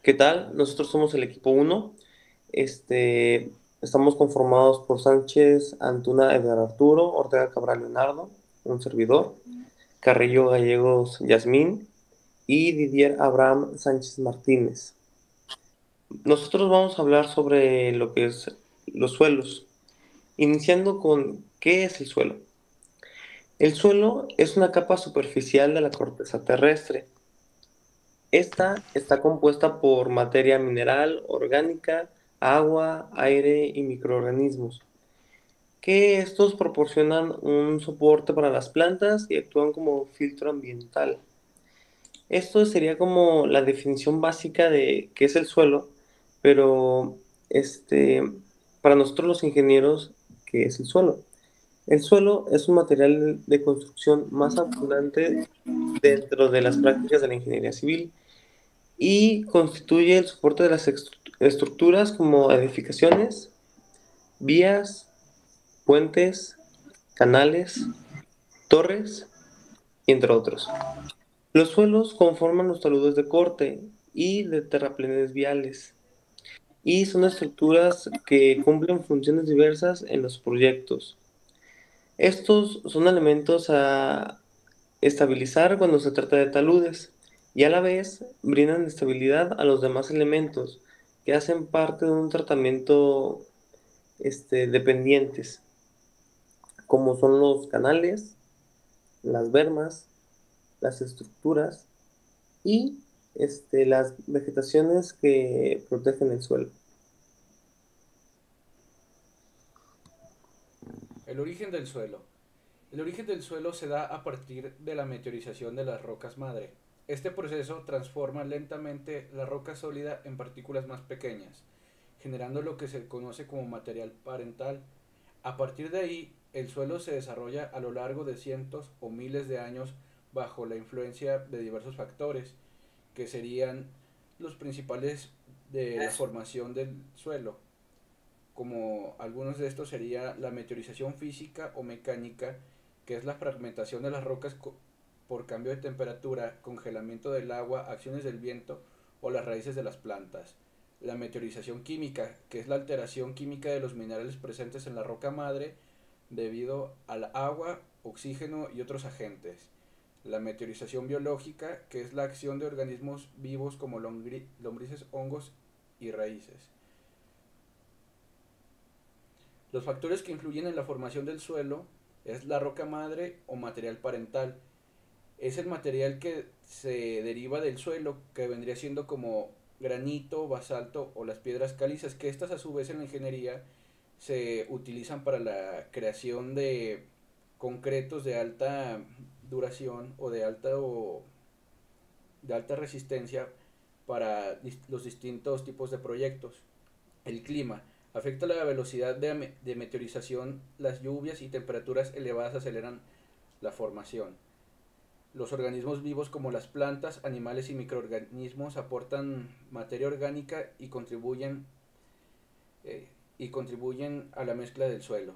¿Qué tal? Nosotros somos el equipo uno. Estamos conformados por Sánchez Antuna Eder Arturo, Ortega Cabral Leonardo, un servidor, Carrillo Gallegos Yasmín y Didier Abraham Sánchez Martínez. Nosotros vamos a hablar sobre lo que es los suelos, iniciando con ¿qué es el suelo? El suelo es una capa superficial de la corteza terrestre. Esta está compuesta por materia mineral, orgánica, agua, aire y microorganismos, que estos proporcionan un soporte para las plantas y actúan como filtro ambiental. Esto sería como la definición básica de qué es el suelo, pero este, para nosotros los ingenieros, ¿qué es el suelo? El suelo es un material de construcción más abundante dentro de las prácticas de la ingeniería civil y constituye el soporte de las estructuras como edificaciones, vías, puentes, canales, torres, y entre otros. Los suelos conforman los taludes de corte y de terraplenes viales y son estructuras que cumplen funciones diversas en los proyectos. Estos son elementos a estabilizar cuando se trata de taludes y a la vez brindan estabilidad a los demás elementos que hacen parte de un tratamiento dependientes, como son los canales, las bermas, las estructuras y las vegetaciones que protegen el suelo. El origen del suelo. El origen del suelo se da a partir de la meteorización de las rocas madre. Este proceso transforma lentamente la roca sólida en partículas más pequeñas, generando lo que se conoce como material parental. A partir de ahí, el suelo se desarrolla a lo largo de cientos o miles de años bajo la influencia de diversos factores, que serían los principales de la formación del suelo, como algunos de estos sería la meteorización física o mecánica, que es la fragmentación de las rocas por cambio de temperatura, congelamiento del agua, acciones del viento o las raíces de las plantas. La meteorización química, que es la alteración química de los minerales presentes en la roca madre debido al agua, oxígeno y otros agentes. La meteorización biológica, que es la acción de organismos vivos como lombrices, hongos y raíces. Los factores que influyen en la formación del suelo es la roca madre o material parental. Es el material que se deriva del suelo, que vendría siendo como granito, basalto o las piedras calizas, que estas a su vez en la ingeniería se utilizan para la creación de concretos de alta duración de alta resistencia para los distintos tipos de proyectos. El clima afecta la velocidad de meteorización, las lluvias y temperaturas elevadas aceleran la formación. Los organismos vivos como las plantas, animales y microorganismos aportan materia orgánica y contribuyen a la mezcla del suelo.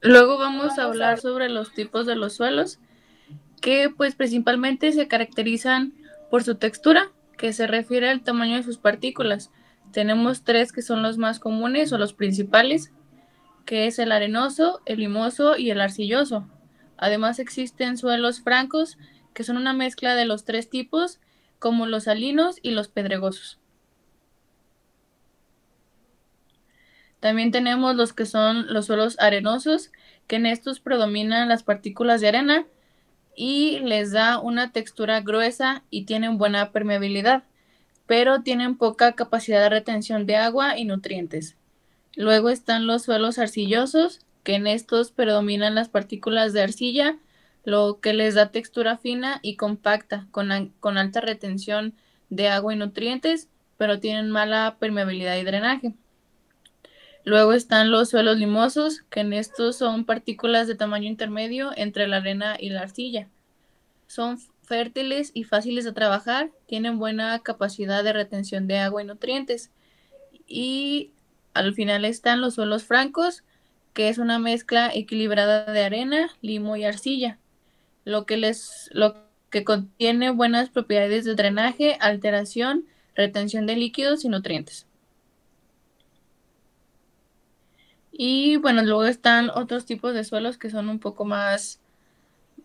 Luego vamos a hablar sobre los tipos de los suelos, que pues principalmente se caracterizan por su textura, que se refiere al tamaño de sus partículas. Tenemos tres que son los más comunes o los principales, que es el arenoso, el limoso y el arcilloso. Además existen suelos francos, que son una mezcla de los tres tipos, como los salinos y los pedregosos. También tenemos los que son los suelos arenosos, que en estos predominan las partículas de arena y les da una textura gruesa y tienen buena permeabilidad, pero tienen poca capacidad de retención de agua y nutrientes. Luego están los suelos arcillosos, que en estos predominan las partículas de arcilla, lo que les da textura fina y compacta, con alta retención de agua y nutrientes, pero tienen mala permeabilidad y drenaje. Luego están los suelos limosos, que en estos son partículas de tamaño intermedio entre la arena y la arcilla. Son fértiles y fáciles de trabajar, tienen buena capacidad de retención de agua y nutrientes. Y al final están los suelos francos, que es una mezcla equilibrada de arena, limo y arcilla. lo que contiene buenas propiedades de drenaje, alteración, retención de líquidos y nutrientes. Y bueno, luego están otros tipos de suelos que son un poco más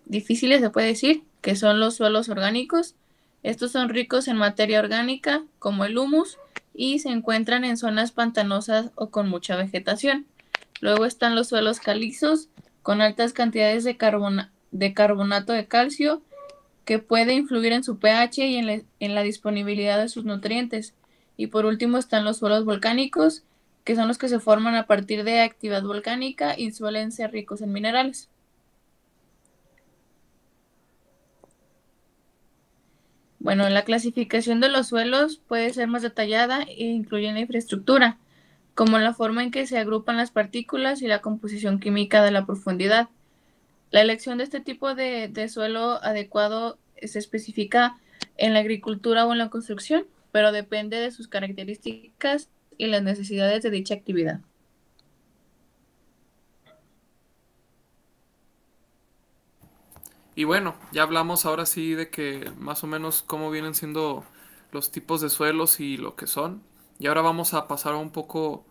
difíciles, se puede decir, que son los suelos orgánicos. Estos son ricos en materia orgánica, como el humus, y se encuentran en zonas pantanosas o con mucha vegetación. Luego están los suelos calizos, con altas cantidades de carbonato de calcio, que puede influir en su pH y en la disponibilidad de sus nutrientes. Y por último están los suelos volcánicos, que son los que se forman a partir de actividad volcánica y suelen ser ricos en minerales. Bueno, la clasificación de los suelos puede ser más detallada e incluye la infraestructura, como la forma en que se agrupan las partículas y la composición química de la profundidad. La elección de este tipo de suelo adecuado se especifica en la agricultura o en la construcción, pero depende de sus características y las necesidades de dicha actividad. Y bueno, ya hablamos ahora sí de que más o menos cómo vienen siendo los tipos de suelos y lo que son. Y ahora vamos a pasar un poco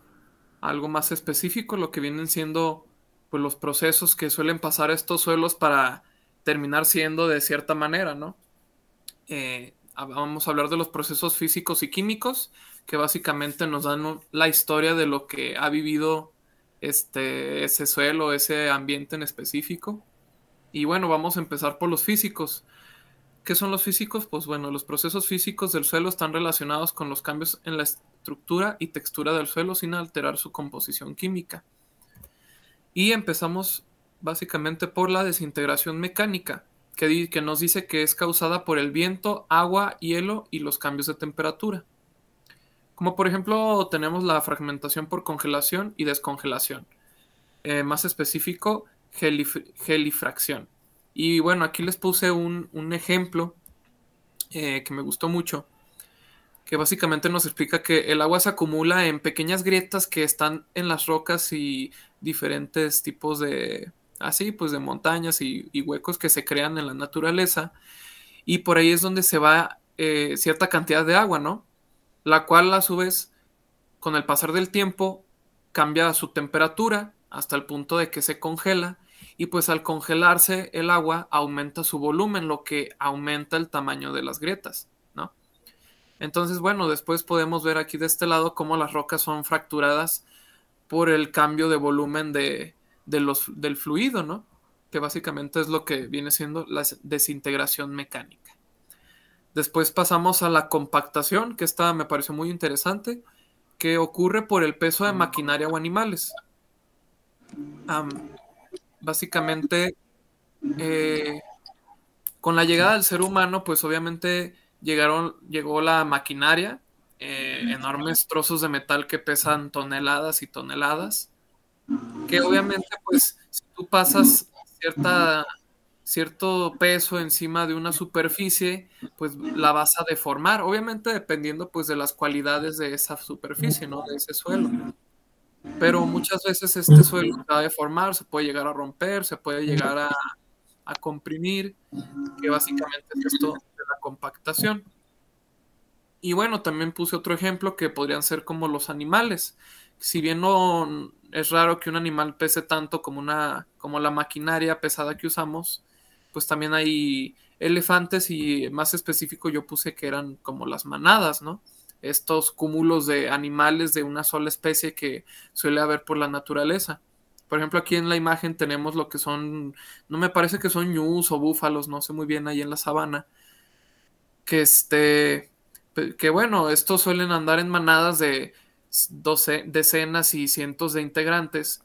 a algo más específico, lo que vienen siendo pues los procesos que suelen pasar estos suelos para terminar siendo de cierta manera, ¿no? Vamos a hablar de los procesos físicos y químicos, que básicamente nos dan la historia de lo que ha vivido ese suelo, ese ambiente en específico. Y bueno, vamos a empezar por los físicos. ¿Qué son los físicos? Pues bueno, los procesos físicos del suelo están relacionados con los cambios en la estructura y textura del suelo sin alterar su composición química. Y empezamos básicamente por la desintegración mecánica, que nos dice que es causada por el viento, agua, hielo y los cambios de temperatura. Como por ejemplo tenemos la fragmentación por congelación y descongelación. Más específico, gelifracción. Y bueno, aquí les puse un ejemplo que me gustó mucho, que básicamente nos explica que el agua se acumula en pequeñas grietas que están en las rocas y diferentes tipos de, así, pues de montañas y huecos que se crean en la naturaleza. Y por ahí es donde se va cierta cantidad de agua, ¿no? La cual a su vez, con el pasar del tiempo, cambia su temperatura hasta el punto de que se congela y pues al congelarse el agua aumenta su volumen, lo que aumenta el tamaño de las grietas, ¿no? Entonces, bueno, después podemos ver aquí de este lado cómo las rocas son fracturadas por el cambio de volumen del fluido, ¿no? Que básicamente es lo que viene siendo la desintegración mecánica. Después pasamos a la compactación, que esta me pareció muy interesante, que ocurre por el peso de maquinaria o animales. Básicamente, con la llegada del ser humano, pues obviamente llegó la maquinaria, enormes trozos de metal que pesan toneladas y toneladas, que obviamente, pues, si tú pasas cierto peso encima de una superficie, pues la vas a deformar, obviamente dependiendo pues de las cualidades de esa superficie, ¿no? De ese suelo. Pero muchas veces este suelo se va a deformar, se puede llegar a romper, se puede llegar a comprimir, que básicamente es esto de la compactación. Y bueno, también puse otro ejemplo que podrían ser como los animales. Si bien no es raro que un animal pese tanto como la maquinaria pesada que usamos, pues también hay elefantes y más específico yo puse que eran como las manadas, ¿no? Estos cúmulos de animales de una sola especie que suele haber por la naturaleza. Por ejemplo, aquí en la imagen tenemos lo que son, no me parece que son ñus o búfalos, no sé muy bien ahí en la sabana, que bueno, estos suelen andar en manadas de decenas y cientos de integrantes.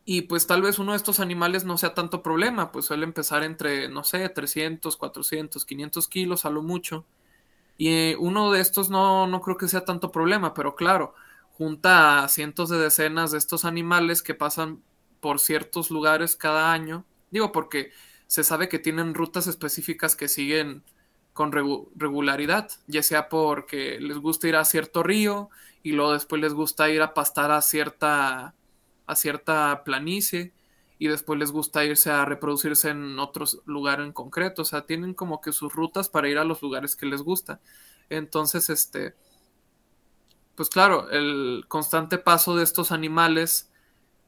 Y pues tal vez uno de estos animales no sea tanto problema, pues suele empezar entre, no sé, 300, 400, 500 kilos a lo mucho. Y uno de estos no creo que sea tanto problema, pero claro, junta a cientos de decenas de estos animales que pasan por ciertos lugares cada año. Digo, porque se sabe que tienen rutas específicas que siguen con regularidad, ya sea porque les gusta ir a cierto río y luego después les gusta ir a pastar a cierta planicie y después les gusta irse a reproducirse en otros lugares en concreto. O sea, tienen como que sus rutas para ir a los lugares que les gusta. Entonces, pues claro, el constante paso de estos animales,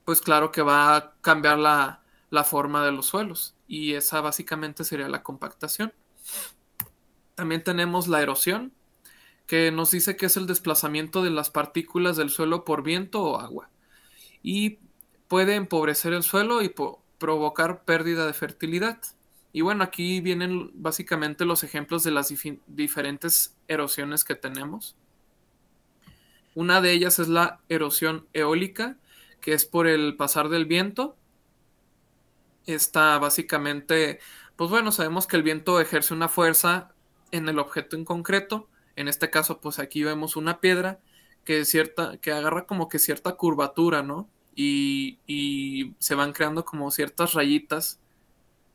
pues claro que va a cambiar la forma de los suelos. Y esa básicamente sería la compactación. También tenemos la erosión, que nos dice que es el desplazamiento de las partículas del suelo por viento o agua. Y puede empobrecer el suelo y provocar pérdida de fertilidad. Y bueno, aquí vienen básicamente los ejemplos de las diferentes erosiones que tenemos. Una de ellas es la erosión eólica, que es por el pasar del viento. Esta básicamente, pues bueno, sabemos que el viento ejerce una fuerza en el objeto en concreto. En este caso, pues aquí vemos una piedra que agarra como que cierta curvatura, ¿no? Y se van creando como ciertas rayitas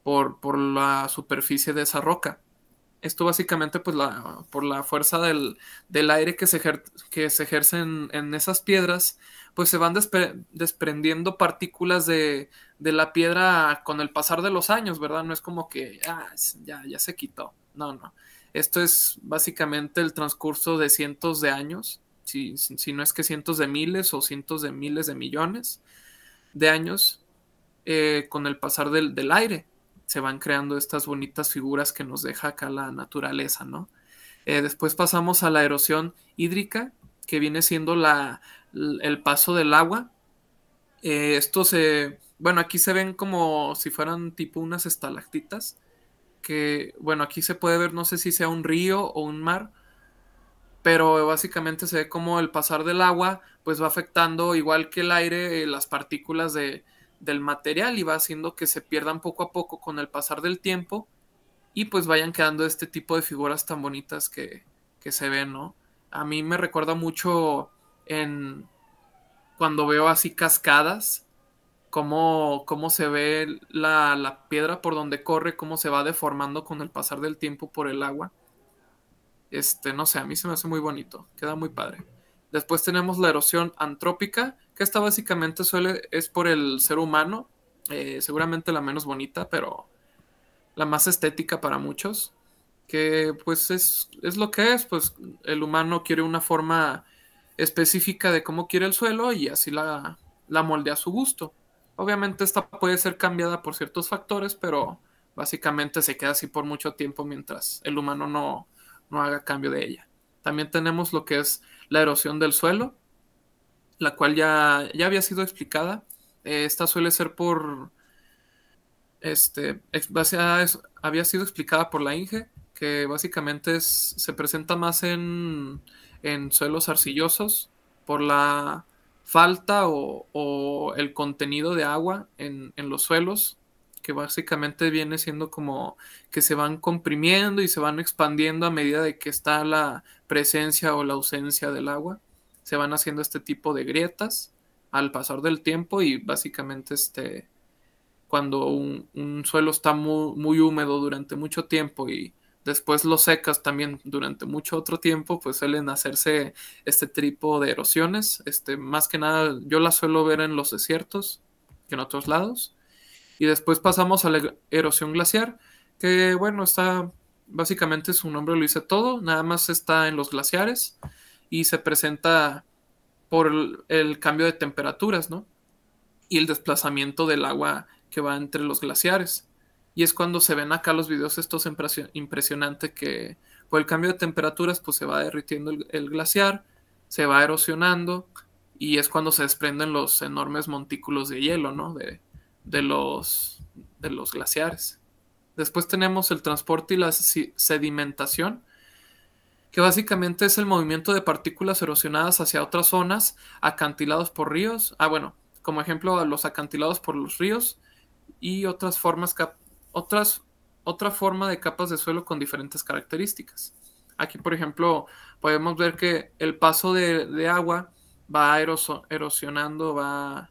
por la superficie de esa roca. Esto básicamente pues por la fuerza del aire que se ejerce en esas piedras, pues se van desprendiendo partículas de la piedra con el pasar de los años, ¿verdad? No es como que ya se quitó. No. Esto es básicamente el transcurso de cientos de años, si no es que cientos de miles o cientos de miles de millones de años, con el pasar del aire se van creando estas bonitas figuras que nos deja acá la naturaleza, ¿no? Después pasamos a la erosión hídrica, que viene siendo el paso del agua. Bueno, aquí se ven como si fueran tipo unas estalactitas, que, bueno, aquí se puede ver, no sé si sea un río o un mar, pero básicamente se ve como el pasar del agua pues va afectando, igual que el aire, las partículas del material, y va haciendo que se pierdan poco a poco con el pasar del tiempo y pues vayan quedando este tipo de figuras tan bonitas que se ven, ¿no? A mí me recuerda mucho cuando veo así cascadas, cómo se ve la piedra por donde corre, cómo se va deformando con el pasar del tiempo por el agua. No sé, a mí se me hace muy bonito, queda muy padre. Después tenemos la erosión antrópica, que esta básicamente es por el ser humano, seguramente la menos bonita, pero la más estética para muchos, que pues es lo que es, pues el humano quiere una forma específica de cómo quiere el suelo y así la moldea a su gusto. Obviamente esta puede ser cambiada por ciertos factores, pero básicamente se queda así por mucho tiempo mientras el humano no haga cambio de ella. También tenemos lo que es la erosión del suelo, la cual ya había sido explicada. Esta suele ser había sido explicada por la INGE, que básicamente se presenta más en suelos arcillosos por la falta o el contenido de agua en los suelos, que básicamente viene siendo como que se van comprimiendo y se van expandiendo a medida de que está la presencia o la ausencia del agua. Se van haciendo este tipo de grietas al pasar del tiempo y básicamente cuando un suelo está muy, muy húmedo durante mucho tiempo y después lo secas también durante mucho otro tiempo, pues suelen hacerse este tipo de erosiones. Más que nada yo las suelo ver en los desiertos que en otros lados. Y después pasamos a la erosión glaciar, que bueno, básicamente su nombre lo dice todo, nada más está en los glaciares y se presenta por el cambio de temperaturas, ¿no? Y el desplazamiento del agua que va entre los glaciares. Y es cuando se ven acá los videos estos impresionantes que por el cambio de temperaturas pues se va derritiendo el glaciar, se va erosionando y es cuando se desprenden los enormes montículos de hielo, ¿no? De los glaciares. Después tenemos el transporte y la sedimentación, que básicamente es el movimiento de partículas erosionadas hacia otras zonas, acantilados por ríos. Bueno, como ejemplo, los acantilados por los ríos y otra forma de capas de suelo con diferentes características. Aquí, por ejemplo, podemos ver que el paso de agua va erosionando, va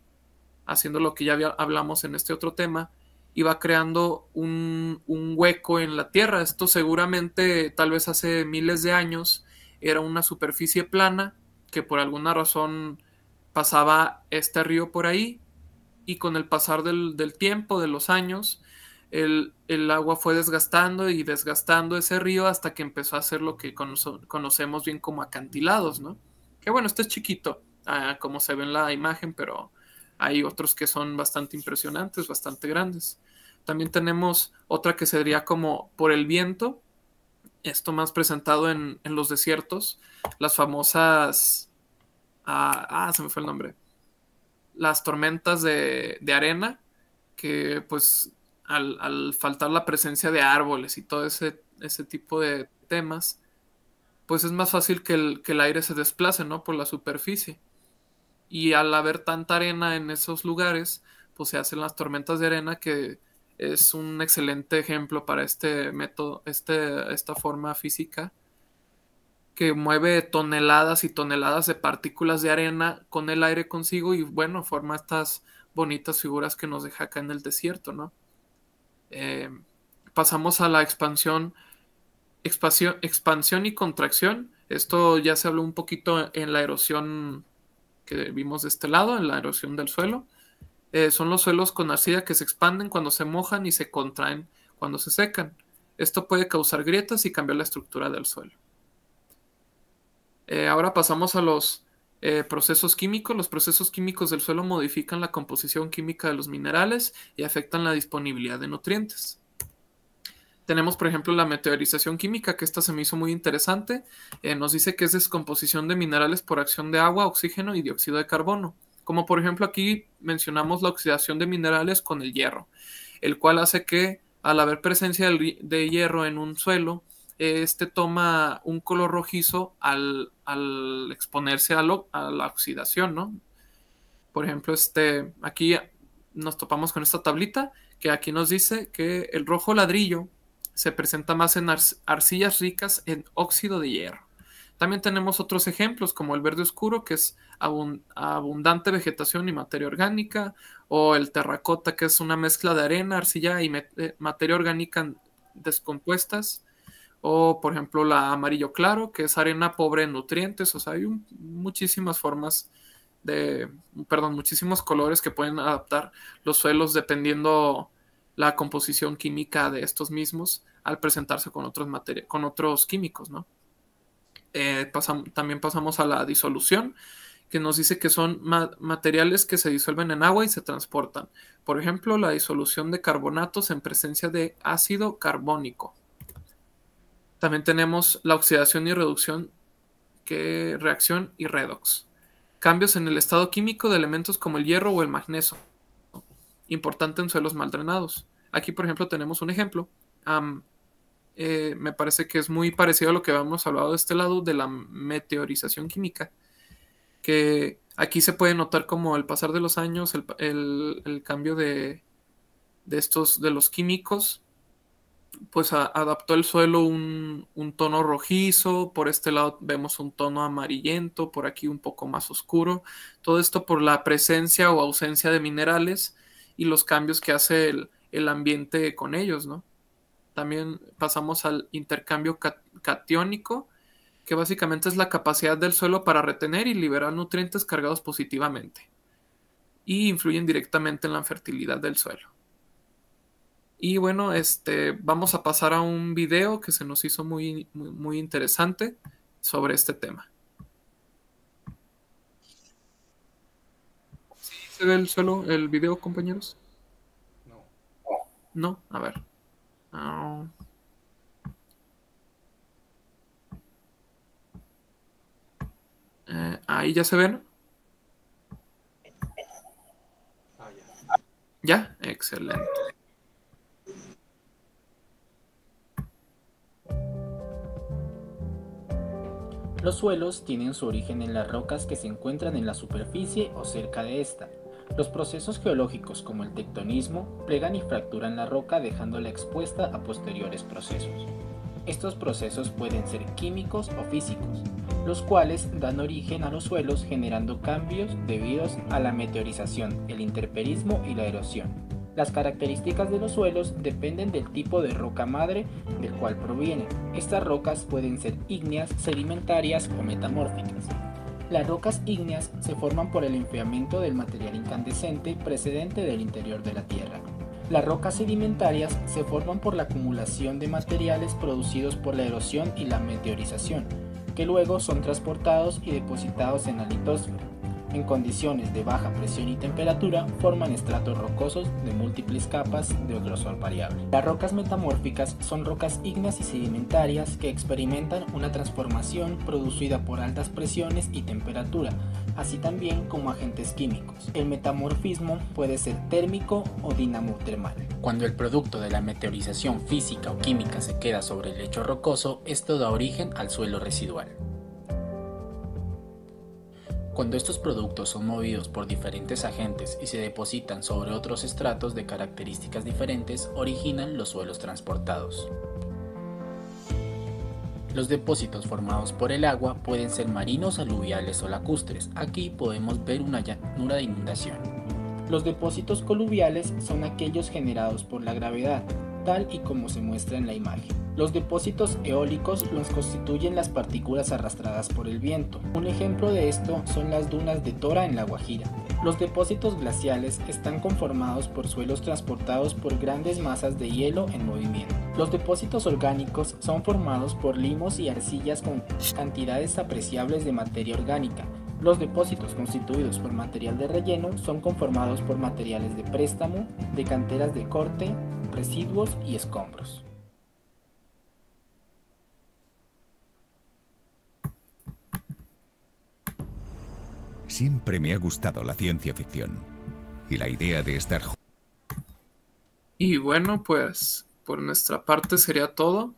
haciendo lo que ya hablamos en este otro tema, y va creando un hueco en la tierra. Esto seguramente, tal vez hace miles de años, era una superficie plana que por alguna razón pasaba este río por ahí y con el pasar del tiempo, de los años, el agua fue desgastando y desgastando ese río hasta que empezó a hacer lo que conocemos bien como acantilados, ¿no? Que bueno, este es chiquito, como se ve en la imagen, pero hay otros que son bastante impresionantes, bastante grandes. También tenemos otra que sería como por el viento, esto más presentado en los desiertos, las famosas... se me fue el nombre. Las tormentas de arena, que pues al faltar la presencia de árboles y todo ese tipo de temas, pues es más fácil que el aire se desplace, ¿no? Por la superficie. Y al haber tanta arena en esos lugares, pues se hacen las tormentas de arena, que es un excelente ejemplo para este método, esta forma física, que mueve toneladas y toneladas de partículas de arena con el aire consigo y bueno, forma estas bonitas figuras que nos deja acá en el desierto, ¿no? Pasamos a la expansión y contracción. Esto ya se habló un poquito en la erosión que vimos de este lado, en la erosión del suelo. Son los suelos con arcilla que se expanden cuando se mojan y se contraen cuando se secan. Esto puede causar grietas y cambiar la estructura del suelo. Ahora pasamos a los procesos químicos. Los procesos químicos del suelo modifican la composición química de los minerales y afectan la disponibilidad de nutrientes. Tenemos, por ejemplo, la meteorización química, que esta se me hizo muy interesante. Nos dice que es descomposición de minerales por acción de agua, oxígeno y dióxido de carbono. Como por ejemplo aquí mencionamos la oxidación de minerales con el hierro, el cual hace que al haber presencia de hierro en un suelo, este toma un color rojizo al exponerse a la oxidación, ¿no? Por ejemplo, aquí nos topamos con esta tablita que aquí nos dice que el rojo ladrillo se presenta más en arcillas ricas en óxido de hierro. También tenemos otros ejemplos como el verde oscuro, que es abundante vegetación y materia orgánica, o el terracota, que es una mezcla de arena, arcilla y materia orgánica descompuestas, o por ejemplo la amarillo claro, que es arena pobre en nutrientes. O sea, hay muchísimas muchísimos colores que pueden adaptar los suelos dependiendo la composición química de estos mismos al presentarse con otros químicos, ¿no? También pasamos a la disolución, que nos dice que son materiales que se disuelven en agua y se transportan. Por ejemplo, la disolución de carbonatos en presencia de ácido carbónico. También tenemos la oxidación y reducción, reacción y redox. Cambios en el estado químico de elementos como el hierro o el magnesio, importante en suelos mal drenados. Aquí, por ejemplo, tenemos un ejemplo. Me parece que es muy parecido a lo que habíamos hablado de este lado de la meteorización química, que aquí se puede notar como el pasar de los años, el cambio de los químicos, pues adaptó el suelo un tono rojizo. Por este lado vemos un tono amarillento, por aquí un poco más oscuro. Todo esto por la presencia o ausencia de minerales y los cambios que hace el ambiente con ellos, ¿no? También pasamos al intercambio catiónico, que básicamente es la capacidad del suelo para retener y liberar nutrientes cargados positivamente y influyen directamente en la fertilidad del suelo. Y bueno, vamos a pasar a un video que se nos hizo muy, muy, muy interesante sobre este tema. ¿Sí se ve el video, compañeros? No. No, a ver. Ahí ya se ven. Ya. ¿Ya? Excelente. Los suelos tienen su origen en las rocas que se encuentran en la superficie o cerca de esta. Los procesos geológicos como el tectonismo plegan y fracturan la roca dejándola expuesta a posteriores procesos. Estos procesos pueden ser químicos o físicos, los cuales dan origen a los suelos generando cambios debidos a la meteorización, el intemperismo y la erosión. Las características de los suelos dependen del tipo de roca madre del cual provienen. Estas rocas pueden ser ígneas, sedimentarias o metamórficas. Las rocas ígneas se forman por el enfriamiento del material incandescente precedente del interior de la Tierra. Las rocas sedimentarias se forman por la acumulación de materiales producidos por la erosión y la meteorización, que luego son transportados y depositados en la litosfera. En condiciones de baja presión y temperatura forman estratos rocosos de múltiples capas de grosor variable. Las rocas metamórficas son rocas ígneas y sedimentarias que experimentan una transformación producida por altas presiones y temperatura, así también como agentes químicos. El metamorfismo puede ser térmico o dinamotermal. Cuando el producto de la meteorización física o química se queda sobre el lecho rocoso, esto da origen al suelo residual. Cuando estos productos son movidos por diferentes agentes y se depositan sobre otros estratos de características diferentes, originan los suelos transportados. Los depósitos formados por el agua pueden ser marinos, aluviales o lacustres. Aquí podemos ver una llanura de inundación. Los depósitos coluviales son aquellos generados por la gravedad, tal y como se muestra en la imagen. Los depósitos eólicos los constituyen las partículas arrastradas por el viento. Un ejemplo de esto son las dunas de Tora en La Guajira. Los depósitos glaciales están conformados por suelos transportados por grandes masas de hielo en movimiento. Los depósitos orgánicos son formados por limos y arcillas con cantidades apreciables de materia orgánica. Los depósitos constituidos por material de relleno son conformados por materiales de préstamo, de canteras de corte, residuos y escombros. Siempre me ha gustado la ciencia ficción y la idea de estar juntos. Y bueno, pues por nuestra parte sería todo.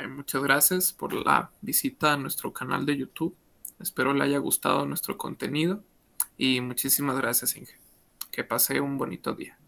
Muchas gracias por la visita a nuestro canal de YouTube. Espero le haya gustado nuestro contenido y muchísimas gracias, Inge. Que pase un bonito día.